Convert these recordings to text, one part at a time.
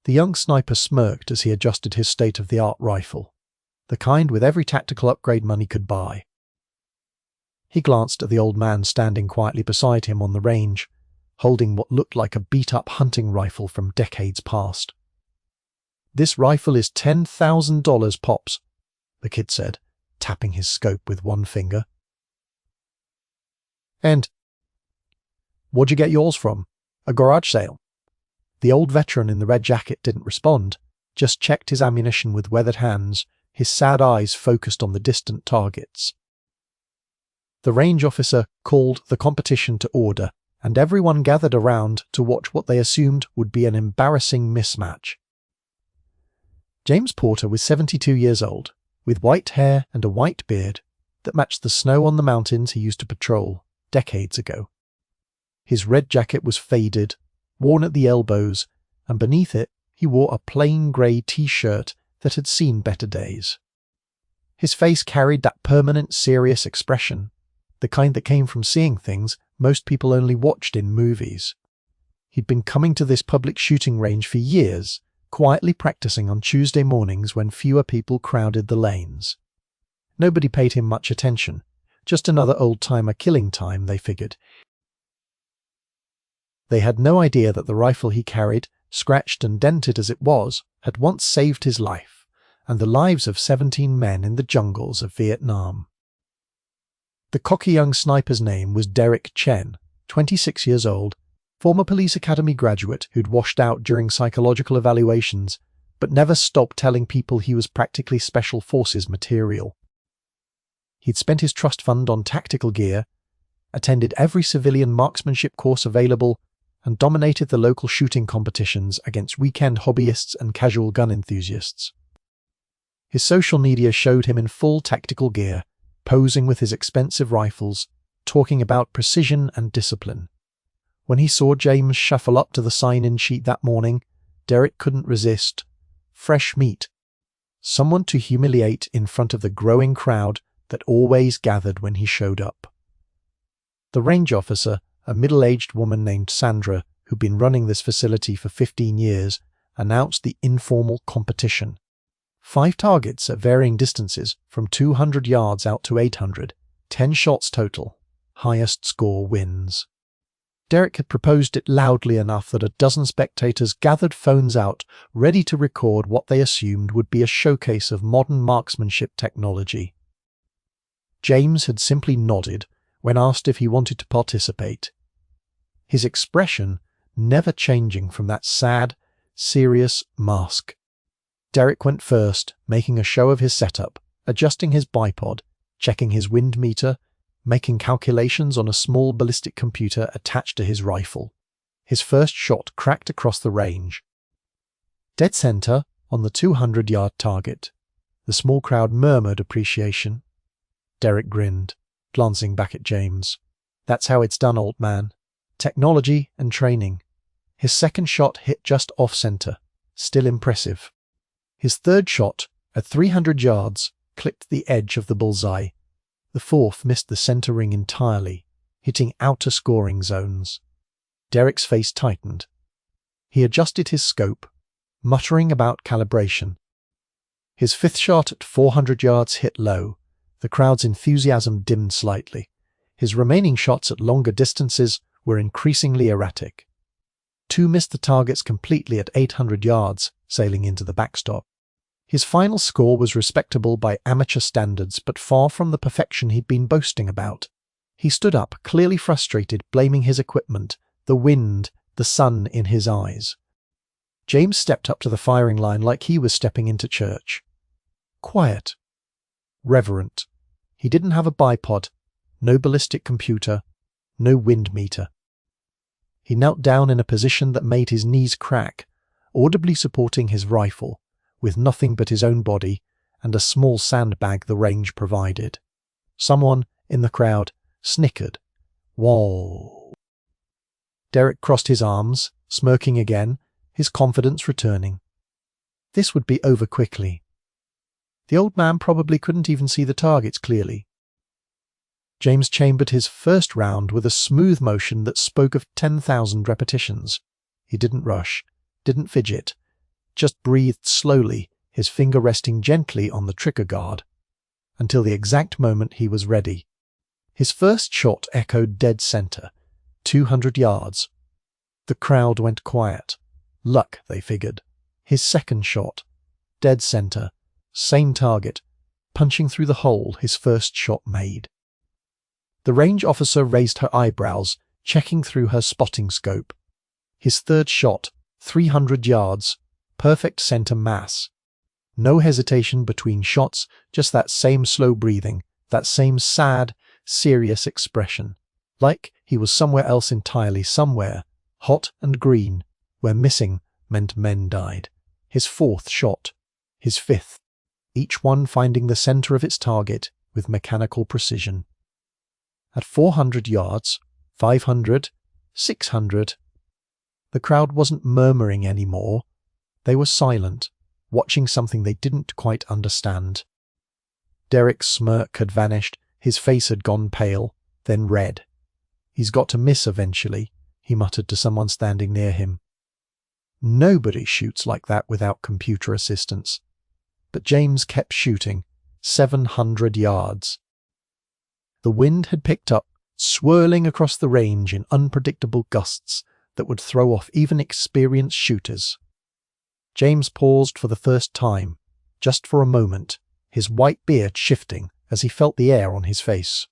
The young sniper smirked as he adjusted his state-of-the-art rifle, the kind with every tactical upgrade money could buy. He glanced at the old man standing quietly beside him on the range, holding what looked like a beat-up hunting rifle from decades past. "This rifle is $10,000 pops," the kid said, tapping his scope with one finger. "And where'd you get yours from? A garage sale?" The old veteran in the red jacket didn't respond, just checked his ammunition with weathered hands, his sad eyes focused on the distant targets. The range officer called the competition to order, and everyone gathered around to watch what they assumed would be an embarrassing mismatch. James Porter was 72 years old, with white hair and a white beard that matched the snow on the mountains he used to patrol decades ago. His red jacket was faded, worn at the elbows, and beneath it he wore a plain grey t-shirt that had seen better days. His face carried that permanent, serious expression, the kind that came from seeing things most people only watched in movies. He'd been coming to this public shooting range for years, quietly practicing on Tuesday mornings when fewer people crowded the lanes. Nobody paid him much attention, just another old-timer killing time, they figured. They had no idea that the rifle he carried, scratched and dented as it was, had once saved his life, and the lives of 17 men in the jungles of Vietnam. The cocky young sniper's name was Derek Chen, 26 years old, former police academy graduate who'd washed out during psychological evaluations, but never stopped telling people he was practically special forces material. He'd spent his trust fund on tactical gear, attended every civilian marksmanship course available, and dominated the local shooting competitions against weekend hobbyists and casual gun enthusiasts. His social media showed him in full tactical gear, posing with his expensive rifles, talking about precision and discipline. When he saw James shuffle up to the sign-in sheet that morning, Derek couldn't resist. Fresh meat. Someone to humiliate in front of the growing crowd that always gathered when he showed up. The range officer, a middle-aged woman named Sandra, who'd been running this facility for 15 years, announced the informal competition. 5 targets at varying distances from 200 yards out to 800, 10 shots total. Highest score wins. Derek had proposed it loudly enough that a dozen spectators gathered phones out, ready to record what they assumed would be a showcase of modern marksmanship technology. James had simply nodded when asked if he wanted to participate, his expression never changing from that sad, serious mask. Derek went first, making a show of his setup, adjusting his bipod, checking his wind meter, making calculations on a small ballistic computer attached to his rifle. His first shot cracked across the range. Dead center on the 200-yard target. The small crowd murmured appreciation. Derek grinned, glancing back at James. "That's how it's done, old man. Technology and training." His second shot hit just off-center, still impressive. His third shot, at 300 yards, clipped the edge of the bullseye. The fourth missed the center ring entirely, hitting outer scoring zones. Derek's face tightened. He adjusted his scope, muttering about calibration. His fifth shot at 400 yards hit low. The crowd's enthusiasm dimmed slightly. His remaining shots at longer distances were increasingly erratic. 2 missed the targets completely at 800 yards, sailing into the backstop. His final score was respectable by amateur standards, but far from the perfection he'd been boasting about. He stood up, clearly frustrated, blaming his equipment, the wind, the sun in his eyes. James stepped up to the firing line like he was stepping into church. Quiet. Reverent. He didn't have a bipod, no ballistic computer, no wind meter. He knelt down in a position that made his knees crack, audibly supporting his rifle, with nothing but his own body and a small sandbag the range provided. Someone, in the crowd, snickered. Whoa. Derek crossed his arms, smirking again, his confidence returning. This would be over quickly. The old man probably couldn't even see the targets clearly. James chambered his first round with a smooth motion that spoke of 10,000 repetitions. He didn't rush, didn't fidget, just breathed slowly, his finger resting gently on the trigger guard, until the exact moment he was ready. His first shot echoed dead center, 200 yards. The crowd went quiet. Luck, they figured. His second shot, dead center, same target, punching through the hole his first shot made. The range officer raised her eyebrows, checking through her spotting scope. His third shot, 300 yards, perfect center mass. No hesitation between shots, just that same slow breathing, that same sad, serious expression. Like he was somewhere else entirely, somewhere, hot and green, where missing meant men died. His fourth shot, his fifth, each one finding the center of its target with mechanical precision. At 400 yards, 500, 600, the crowd wasn't murmuring anymore. They were silent, watching something they didn't quite understand. Derek's smirk had vanished, his face had gone pale, then red. "He's got to miss eventually," he muttered to someone standing near him. Nobody shoots like that without computer assistance. But James kept shooting, 700 yards. The wind had picked up, swirling across the range in unpredictable gusts that would throw off even experienced shooters. James paused for the first time, just for a moment, his white beard shifting as he felt the air on his face.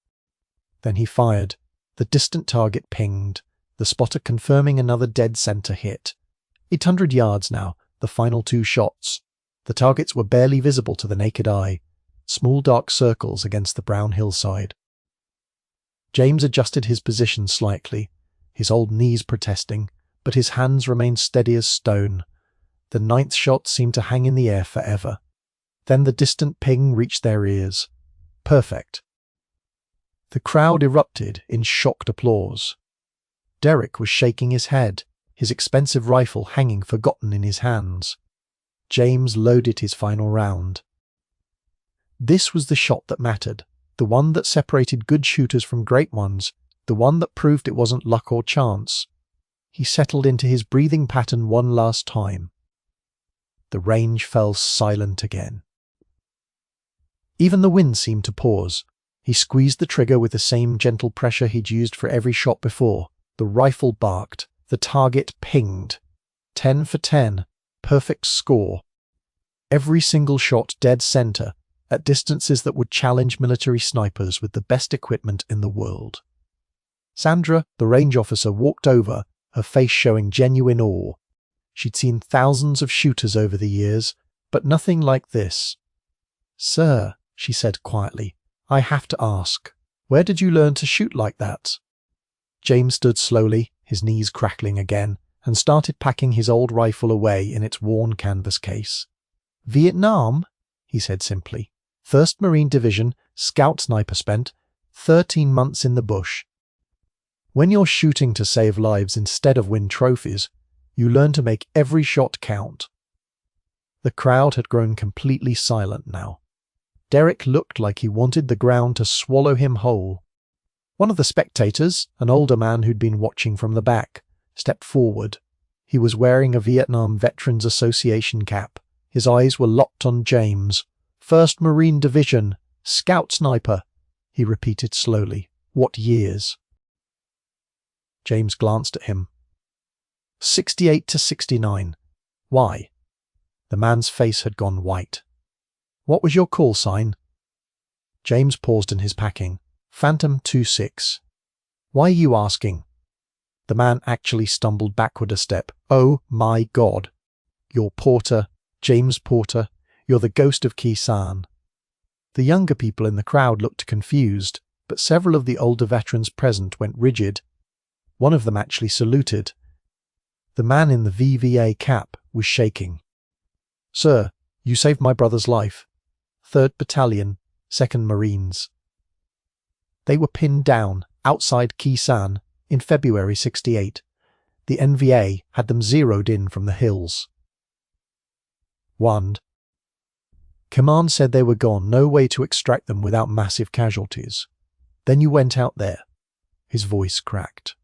Then he fired. The distant target pinged, the spotter confirming another dead center hit. 800 yards now, the final two shots. The targets were barely visible to the naked eye, small dark circles against the brown hillside. James adjusted his position slightly, his old knees protesting, but his hands remained steady as stone. The ninth shot seemed to hang in the air forever. Then the distant ping reached their ears. Perfect. The crowd erupted in shocked applause. Derek was shaking his head, his expensive rifle hanging forgotten in his hands. James loaded his final round. This was the shot that mattered, the one that separated good shooters from great ones, the one that proved it wasn't luck or chance. He settled into his breathing pattern one last time. The range fell silent again. Even the wind seemed to pause. He squeezed the trigger with the same gentle pressure he'd used for every shot before. The rifle barked. The target pinged. 10 for 10. Perfect score. Every single shot dead center, at distances that would challenge military snipers with the best equipment in the world. Sandra, the range officer, walked over, her face showing genuine awe. She'd seen thousands of shooters over the years, but nothing like this. "Sir," she said quietly, "I have to ask, where did you learn to shoot like that?" James stood slowly, his knees crackling again, and started packing his old rifle away in its worn canvas case. "Vietnam," he said simply. "1st Marine Division, scout sniper, spent 13 months in the bush. When you're shooting to save lives instead of win trophies, you learn to make every shot count." The crowd had grown completely silent now. Derek looked like he wanted the ground to swallow him whole. One of the spectators, an older man who'd been watching from the back, stepped forward. He was wearing a Vietnam Veterans Association cap. His eyes were locked on James. "1st Marine Division, scout sniper," he repeated slowly. "What years?" James glanced at him. 68 to 69. "Why?" The man's face had gone white. "What was your call sign?" James paused in his packing. "Phantom 26. "Why are you asking?" The man actually stumbled backward a step. "Oh my God. You're Porter, James Porter. You're the ghost of Kissan." The younger people in the crowd looked confused, but several of the older veterans present went rigid. One of them actually saluted. The man in the VVA cap was shaking. "Sir, you saved my brother's life. 3rd Battalion, 2nd Marines." They were pinned down outside Kissan in February '68. The NVA had them zeroed in from the hills. "1. Command said they were gone, no way to extract them without massive casualties. Then you went out there." His voice cracked.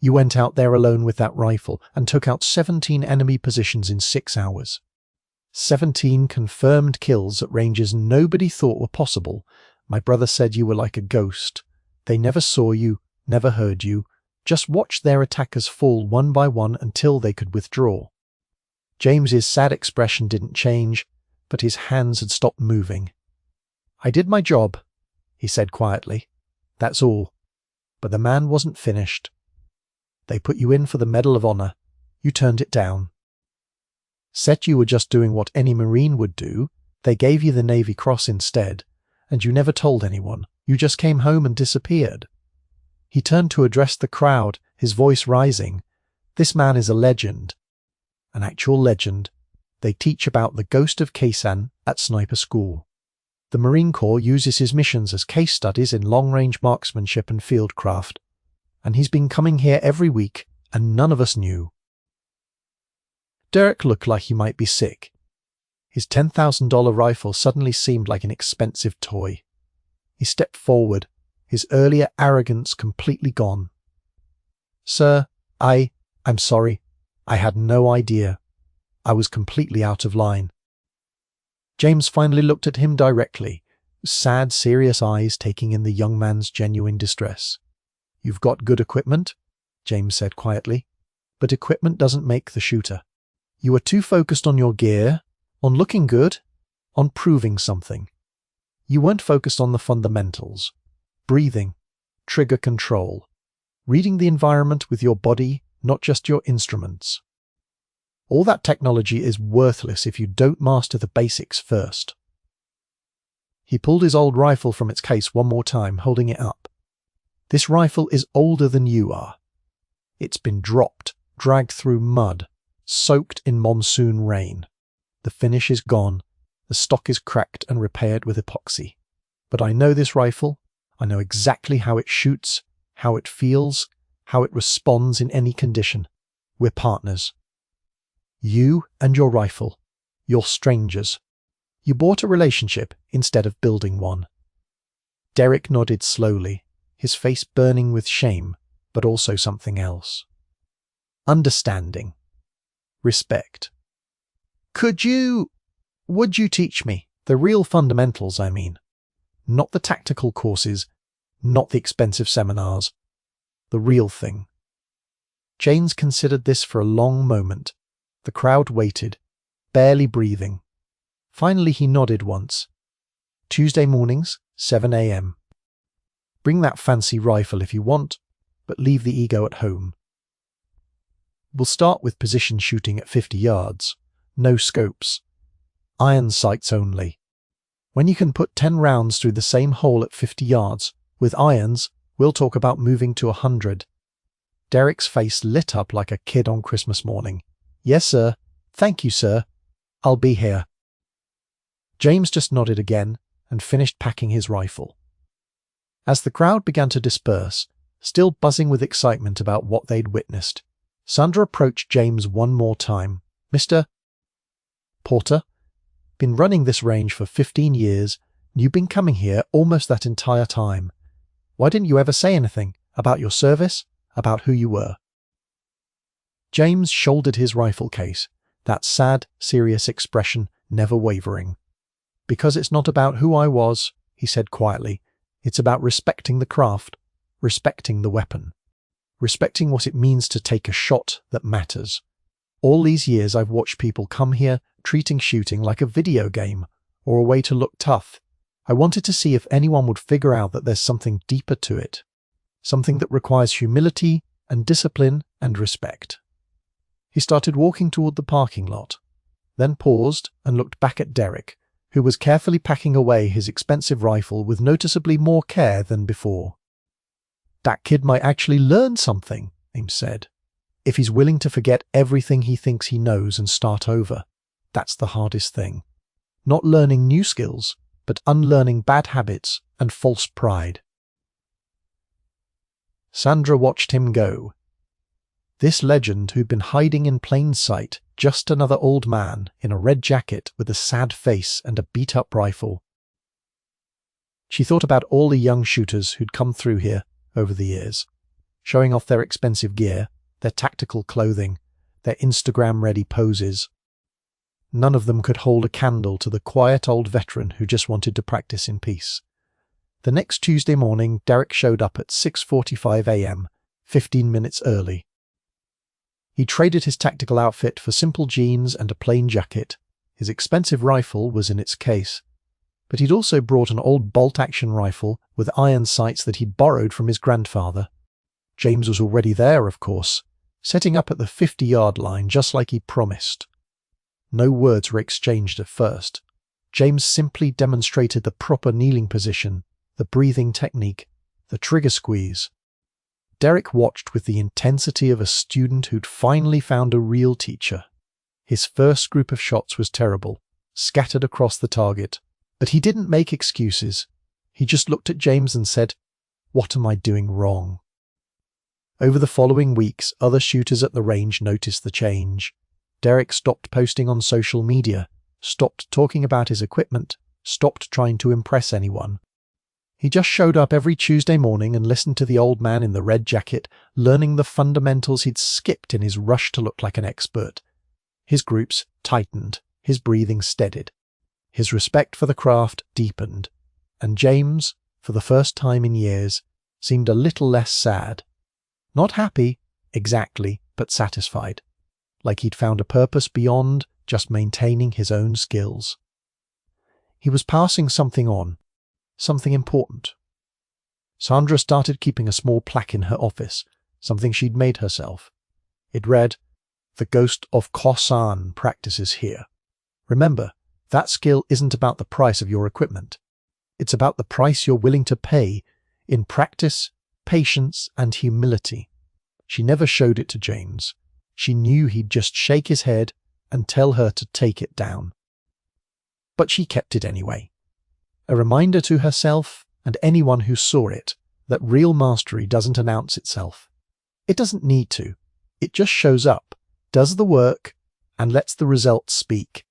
You went out there alone with that rifle and took out 17 enemy positions in 6 hours. 17 confirmed kills at ranges nobody thought were possible. My brother said you were like a ghost. They never saw you, never heard you, just watched their attackers fall one by one until they could withdraw. James's sad expression didn't change, but his hands had stopped moving. I did my job, he said quietly. That's all. But the man wasn't finished. They put you in for the Medal of Honor. You turned it down. Said you were just doing what any Marine would do. They gave you the Navy Cross instead, and you never told anyone. You just came home and disappeared. He turned to address the crowd, his voice rising. This man is a legend. An actual legend. They teach about the ghost of Kissan at sniper school. The Marine Corps uses his missions as case studies in long-range marksmanship and fieldcraft. And he's been coming here every week, and none of us knew. Derek looked like he might be sick. His $10,000 rifle suddenly seemed like an expensive toy. He stepped forward, his earlier arrogance completely gone. Sir, I'm sorry. I had no idea. I was completely out of line. James finally looked at him directly, sad, serious eyes taking in the young man's genuine distress. You've got good equipment, James said quietly, but equipment doesn't make the shooter. You were too focused on your gear, on looking good, on proving something. You weren't focused on the fundamentals. Breathing, trigger control, reading the environment with your body, not just your instruments. All that technology is worthless if you don't master the basics first. He pulled his old rifle from its case one more time, holding it up. This rifle is older than you are. It's been dropped, dragged through mud, soaked in monsoon rain. The finish is gone. The stock is cracked and repaired with epoxy. But I know this rifle. I know exactly how it shoots, how it feels, how it responds in any condition. We're partners. You and your rifle. You're strangers. You bought a relationship instead of building one. Derek nodded slowly, his face burning with shame, but also something else. Understanding. Respect. Would you teach me? The real fundamentals, I mean. Not the tactical courses, not the expensive seminars. The real thing. James considered this for a long moment. The crowd waited, barely breathing. Finally he nodded once. Tuesday mornings, 7 a.m. Bring that fancy rifle if you want, but leave the ego at home. We'll start with position shooting at 50 yards. No scopes. Iron sights only. When you can put 10 rounds through the same hole at 50 yards, with irons, we'll talk about moving to 100. Derek's face lit up like a kid on Christmas morning. Yes, sir. Thank you, sir. I'll be here. James just nodded again and finished packing his rifle. As the crowd began to disperse, still buzzing with excitement about what they'd witnessed, Sandra approached James one more time. Mr. Porter, been running this range for 15 years, and you've been coming here almost that entire time. Why didn't you ever say anything about your service, about who you were? James shouldered his rifle case, that sad, serious expression never wavering. Because it's not about who I was, he said quietly. It's about respecting the craft, respecting the weapon, respecting what it means to take a shot that matters. All these years I've watched people come here treating shooting like a video game or a way to look tough. I wanted to see if anyone would figure out that there's something deeper to it, something that requires humility and discipline and respect. He started walking toward the parking lot, then paused and looked back at Derek, who was carefully packing away his expensive rifle with noticeably more care than before. That kid might actually learn something, James said, if he's willing to forget everything he thinks he knows and start over. That's the hardest thing. Not learning new skills, but unlearning bad habits and false pride. Sandra watched him go. This legend who'd been hiding in plain sight, just another old man in a red jacket with a sad face and a beat-up rifle. She thought about all the young shooters who'd come through here over the years. showing off their expensive gear, their tactical clothing, their Instagram-ready poses. None of them could hold a candle to the quiet old veteran who just wanted to practice in peace. The next Tuesday morning, Derek showed up at 6:45 a.m., 15 minutes early. He traded his tactical outfit for simple jeans and a plain jacket. His expensive rifle was in its case, but he'd also brought an old bolt-action rifle with iron sights that he'd borrowed from his grandfather. James was already there, of course, setting up at the 50-yard line just like he promised. No words were exchanged at first. James simply demonstrated the proper kneeling position, the breathing technique, the trigger squeeze. Derek watched with the intensity of a student who'd finally found a real teacher. His first group of shots was terrible, scattered across the target, but he didn't make excuses. He just looked at James and said, "What am I doing wrong?" Over the following weeks, other shooters at the range noticed the change. Derek stopped posting on social media, stopped talking about his equipment, stopped trying to impress anyone. He just showed up every Tuesday morning and listened to the old man in the red jacket, learning the fundamentals he'd skipped in his rush to look like an expert. His groups tightened, his breathing steadied. His respect for the craft deepened, and James, for the first time in years, seemed a little less sad. Not happy, exactly, but satisfied, like he'd found a purpose beyond just maintaining his own skills. He was passing something on, something important. Sandra started keeping a small plaque in her office, something she'd made herself. It read, "The ghost of Kissan practices here. Remember, that skill isn't about the price of your equipment. It's about the price you're willing to pay in practice, patience, and humility." She never showed it to James. She knew he'd just shake his head and tell her to take it down. But she kept it anyway. A reminder to herself and anyone who saw it that real mastery doesn't announce itself. It doesn't need to. It just shows up, does the work, and lets the results speak.